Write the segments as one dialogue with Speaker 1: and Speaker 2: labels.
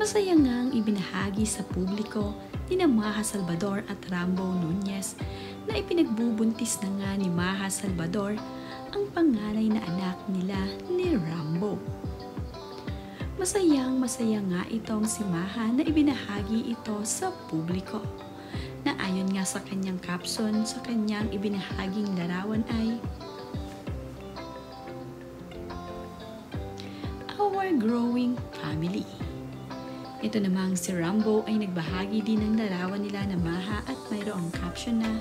Speaker 1: Masaya ngang ibinahagi sa publiko ni Maha Salvador at Rambo Nunez na ipinagbubuntis na nga ni Maha Salvador ang panganay na anak nila ni Rambo. Masaya nga itong si Maha na ibinahagi ito sa publiko, na ayon nga sa kanyang caption sa kanyang ibinahaging larawan ay "Our growing family." Ito namang si Rambo ay nagbahagi din ng larawan nila na Maha at mayroong caption na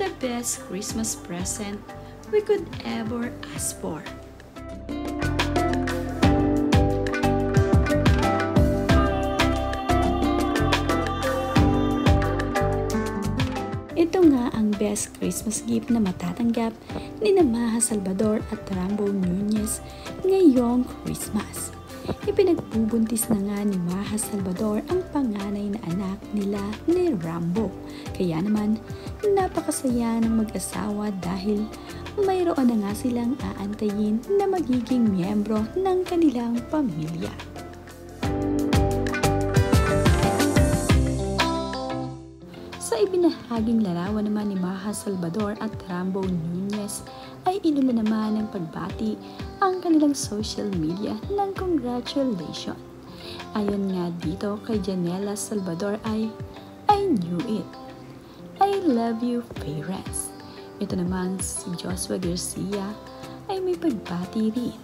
Speaker 1: "The best Christmas present we could ever ask for." Ito nga ang best Christmas gift na matatanggap ni Maha Salvador at Rambo Nunez ngayong Christmas. Ipinagbubuntis na nga ni Maha Salvador ang panganay na anak nila ni Rambo. Kaya naman, napakasaya ng mag-asawa dahil mayroon na nga silang aantayin na magiging miyembro ng kanilang pamilya. Sa ibinahaging larawan naman ni Maha Salvador at Rambo Nunez ay inula naman ng pagbati ang kanilang social media ng congratulations. Ayon nga dito kay Janela Salvador ay "I knew it. I love you, parents." Ito naman si Joshua Garcia ay may pagbati rin.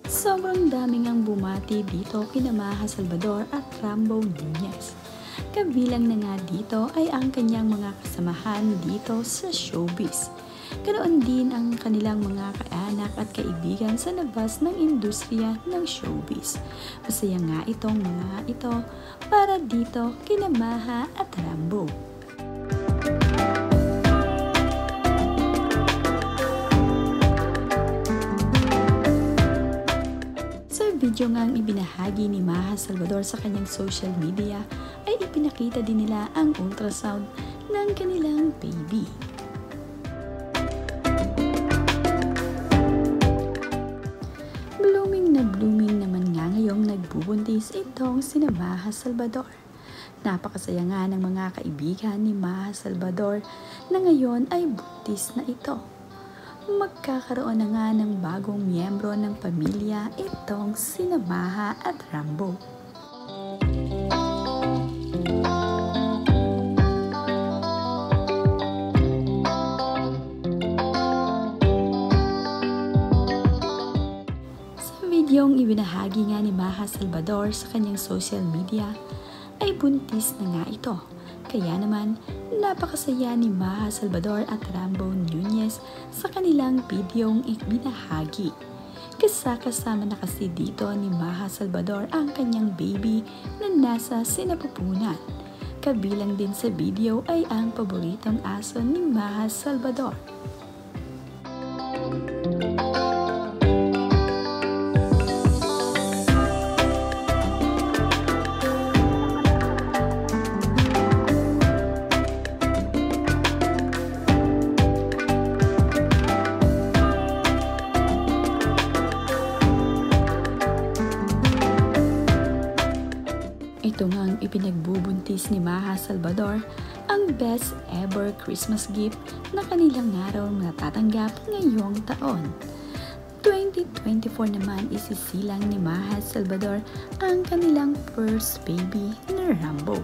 Speaker 1: Sobrang daming ang bumati dito kina Maha Salvador at Rambo Nunez. Kabilang na nga dito ay ang kanyang mga kasamahan dito sa showbiz. Ganoon din ang kanilang mga kaanak at kaibigan sa labas ng industriya ng showbiz. Masaya nga itong mga ito para dito kina Maha at Rambo. Video ngang ibinahagi ni Maha Salvador sa kanyang social media ay ipinakita din nila ang ultrasound ng kanilang baby. Blooming naman nga ngayong nagbubuntis itong si Maha Salvador. Napakasaya nga ng mga kaibigan ni Maha Salvador na ngayon ay buntis na ito. Magkakaroon na nga ng bagong miyembro ng pamilya itong sina Maha at Rambo. Sa videong ibinahagi nga ni Maha Salvador sa kanyang social media ay buntis na nga ito. Kaya naman, napakasaya ni Maha Salvador at Rambo Nunez sa kanilang videong ibinahagi. Kasama na kasi dito ni Maha Salvador ang kanyang baby na nasa sinapupunan. Kabilang din sa video ay ang paboritong aso ni Maha Salvador. Ito ngang ipinagbubuntis ni Maha Salvador ang best ever Christmas gift na kanilang araw natatanggap ngayong taon. 2024 naman isisilang ni Maha Salvador ang kanilang first baby na Rambo.